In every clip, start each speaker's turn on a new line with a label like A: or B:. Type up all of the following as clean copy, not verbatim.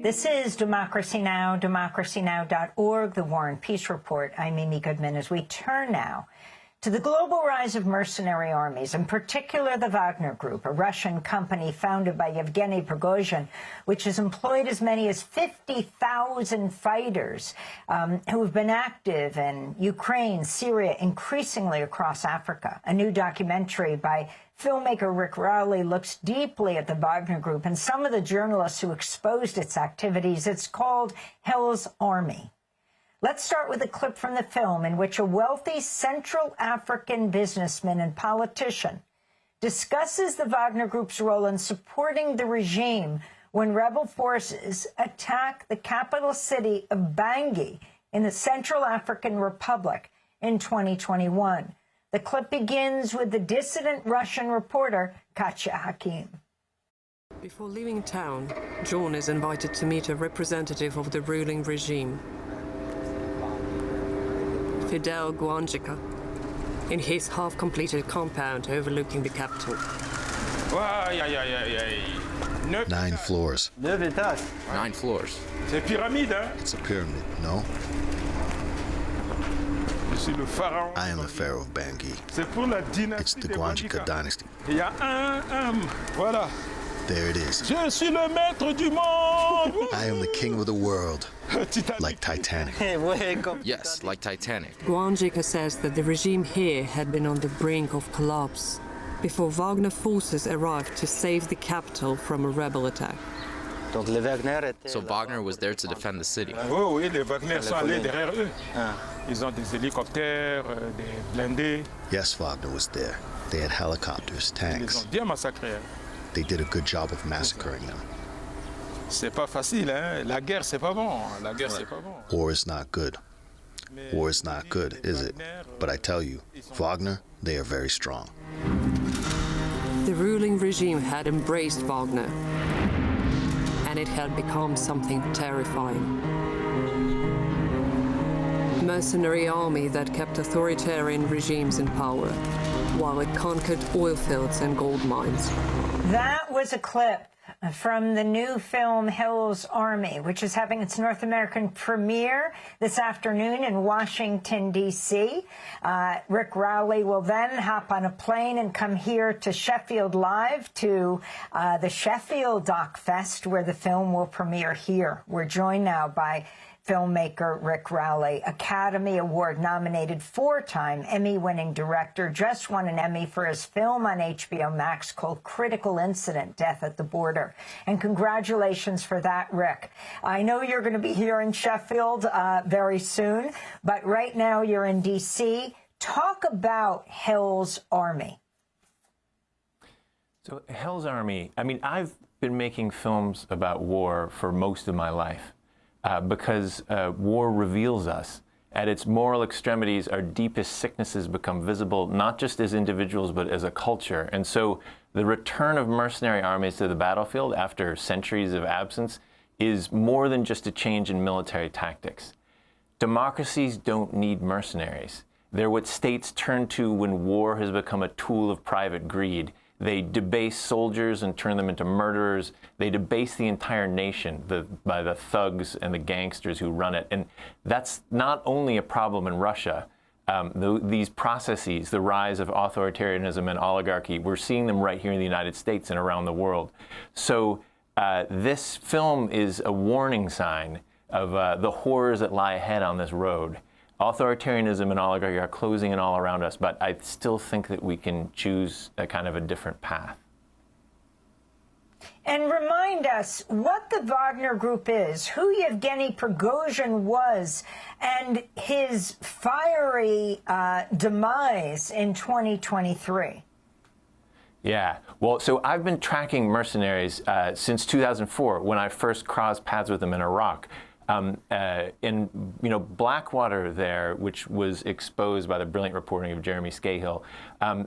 A: This is Democracy Now!, democracynow.org, the War and Peace Report. I'm Amy Goodman. As we turn now to the global rise of mercenary armies, in particular the Wagner Group, a Russian company founded by Yevgeny Prigozhin, which has employed as many as 50,000 fighters who have been active in Ukraine, Syria, increasingly across Africa. A new documentary by filmmaker Rick Rowley looks deeply at the Wagner Group and some of the journalists who exposed its activities. It's called Hell's Army. Let's start with a clip from the film in which a wealthy Central African businessman and politician discusses the Wagner Group's role in supporting the regime when rebel forces attack the capital city of Bangui in the Central African Republic in 2021. The clip begins with the dissident Russian reporter Katya Hakim.
B: Before leaving town, John is invited to meet a representative of the ruling regime, Fidel Guanjica, in his half-completed compound overlooking the capital.
C: 9 floors.
D: 9 floors.
C: It's a pyramid, no? I am the Pharaoh of Bangui. It's the Guanjica dynasty. There it is.
E: Je suis le maître du monde.
C: I am the king of the world. Like Titanic.
D: Yes, like Titanic.
B: Guanjica says that the regime here had been on the brink of collapse before Wagner forces arrived to save the capital from a rebel attack.
D: So Wagner was there to defend the city.
E: Oh oui, les Wagner sont allés derrière eux. Ils ont des hélicoptères, des blindés.
C: Yes, Wagner was there. They had helicopters,
E: Ils
C: tanks.
E: ont bien massacré.
C: They did a good job of massacring them.
E: C'est pas facile, hein. La guerre, c'est pas bon. La guerre, c'est pas bon.
C: War is not good. War is not good, is it? But I tell you, Wagner, they are very strong.
B: The ruling regime had embraced Wagner, and it had become something terrifying. Mercenary army that kept authoritarian regimes in power, while it conquered oil fields and gold mines.
A: That was a clip from the new film Hell's Army, which is having its North American premiere this afternoon in Washington, D.C. Rick Rowley will then hop on a plane and come here to Sheffield Live to the Sheffield Doc Fest, where the film will premiere here. We're joined now by filmmaker Rick Rowley, Academy Award-nominated 4-time Emmy-winning director, just won an Emmy for his film on HBO Max called Critical Incident: Death at the Border. And congratulations for that, Rick. I know you're going to be here in Sheffield very soon, but right now you're in D.C. Talk about Hell's Army.
F: So Hell's Army, I mean, I've been making films about war for most of my life. Because war reveals us. At its moral extremities, our deepest sicknesses become visible, not just as individuals, but as a culture. And so the return of mercenary armies to the battlefield after centuries of absence is more than just a change in military tactics. Democracies don't need mercenaries. They're what states turn to when war has become a tool of private greed. They debase soldiers and turn them into murderers. They debase the entire nation by the thugs and the gangsters who run it. And that's not only a problem in Russia. These processes, the rise of authoritarianism and oligarchy, we're seeing them right here in the United States and around the world. So this film is a warning sign of the horrors that lie ahead on this road. Authoritarianism and oligarchy are closing in all around us, but I still think that we can choose a kind of a different path.
A: And remind us what the Wagner Group is, who Yevgeny Prigozhin was, and his fiery demise in 2023.
F: Yeah, well, so I've been tracking mercenaries since 2004 when I first crossed paths with them in Iraq. And, you know, Blackwater there, which was exposed by the brilliant reporting of Jeremy Scahill,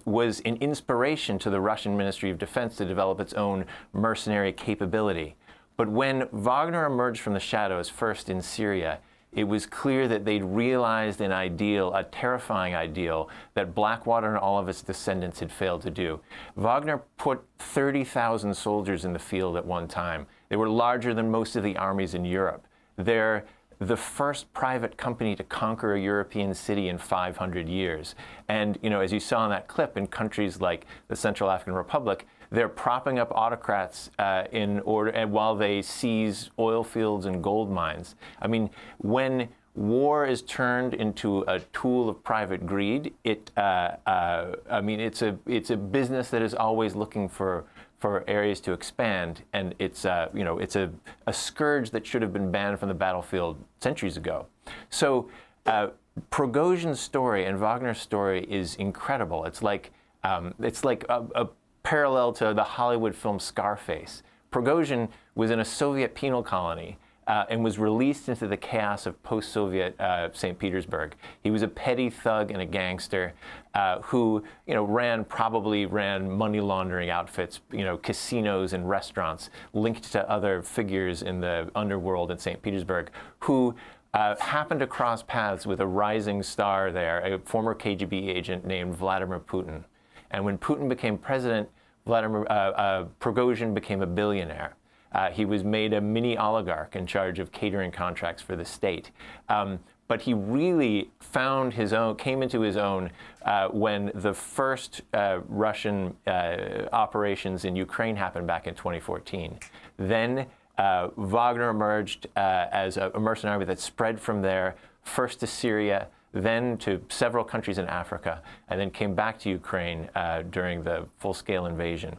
F: was an inspiration to the Russian Ministry of Defense to develop its own mercenary capability. But when Wagner emerged from the shadows, first in Syria, it was clear that they'd realized an ideal, a terrifying ideal, that Blackwater and all of its descendants had failed to do. Wagner put 30,000 soldiers in the field at one time. They were larger than most of the armies in Europe. They're the first private company to conquer a European city in 500 years. And, as you saw in that clip, in countries like the Central African Republic, they're propping up autocrats while they seize oil fields and gold mines. I mean, when war is turned into a tool of private greed, it's a business that is always looking for areas to expand, and it's a scourge that should have been banned from the battlefield centuries ago. So Prigozhin's story and Wagner's story is incredible. It's like a parallel to the Hollywood film Scarface. Prigozhin was in a Soviet penal colony and was released into the chaos of post-Soviet St. Petersburg. He was a petty thug and a gangster who, probably ran money laundering outfits, casinos and restaurants linked to other figures in the underworld in St. Petersburg, who happened to cross paths with a rising star there, a former KGB agent named Vladimir Putin. And when Putin became president, Prigozhin became a billionaire. He was made a mini oligarch in charge of catering contracts for the state. But he really came into his own when the first Russian operations in Ukraine happened back in 2014. Then Wagner emerged as a mercenary army that spread from there, first to Syria, then to several countries in Africa, and then came back to Ukraine during the full-scale invasion.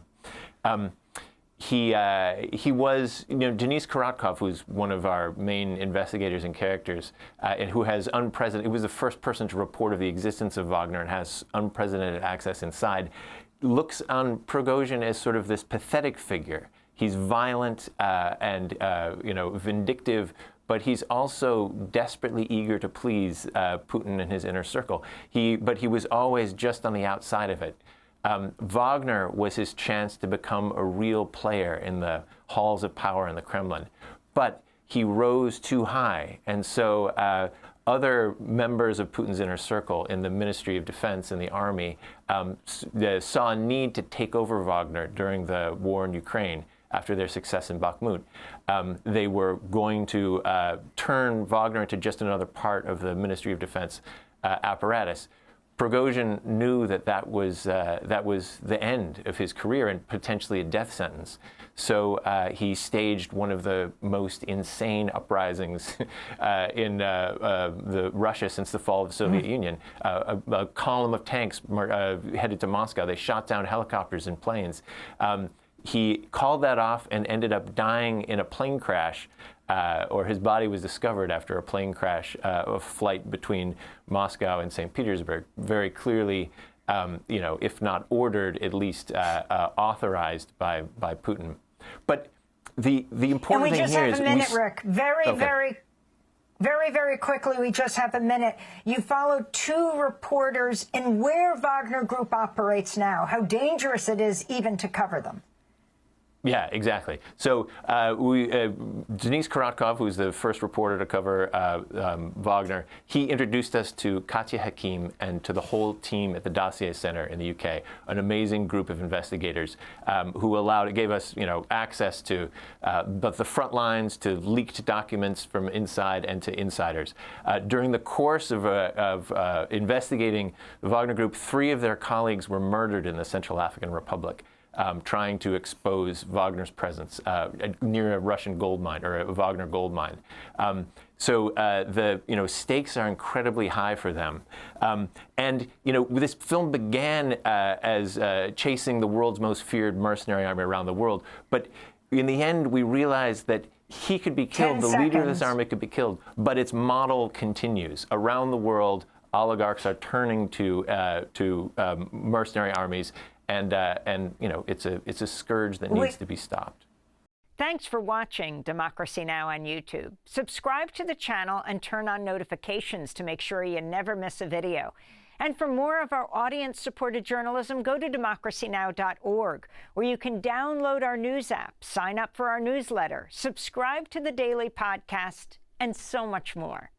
F: He was, Denis Korotkov, who's one of our main investigators and characters, and who has he was the first person to report of the existence of Wagner and has unprecedented access inside, looks on Prigozhin as sort of this pathetic figure. He's violent and vindictive, but he's also desperately eager to please Putin and his inner circle. But he was always just on the outside of it. Wagner was his chance to become a real player in the halls of power in the Kremlin. But he rose too high, and so other members of Putin's inner circle in the Ministry of Defense and the Army saw a need to take over Wagner during the war in Ukraine after their success in Bakhmut. They were going to turn Wagner into just another part of the Ministry of Defense apparatus. Prigozhin knew that was the end of his career and potentially a death sentence. So he staged one of the most insane uprisings in Russia since the fall of the Soviet Union. A column of tanks headed to Moscow. They shot down helicopters and planes. He called that off and ended up dying in a plane crash, or his body was discovered after a plane crash, a flight between Moscow and St. Petersburg. Very clearly, if not ordered, at least authorized by Putin. But the important thing here is...
A: And we just have a minute, Rick. Very quickly, we just have a minute. You followed two reporters in where Wagner Group operates now, how dangerous it is even to cover them.
F: Yeah, exactly. So Denis Korotkov, who's the first reporter to cover Wagner, he introduced us to Katya Hakim and to the whole team at the Dossier Center in the UK, an amazing group of investigators who gave us access to both the front lines, to leaked documents from inside and to insiders. During the course of investigating the Wagner Group, 3 of their colleagues were murdered in the Central African Republic. Trying to expose Wagner's presence near a Russian gold mine or a Wagner gold mine. So the stakes are incredibly high for them. And this film began as chasing the world's most feared mercenary army around the world. But in the end, we realized that he could be killed. The leader of this army could be killed. But its model continues around the world. Oligarchs are turning to mercenary armies. And it's a scourge that needs to be stopped.
A: Thanks for watching Democracy Now! On YouTube. Subscribe to the channel and turn on notifications to make sure you never miss a video. And for more of our audience-supported journalism, go to democracynow.org, where you can download our news app, sign up for our newsletter, subscribe to the daily podcast, and so much more.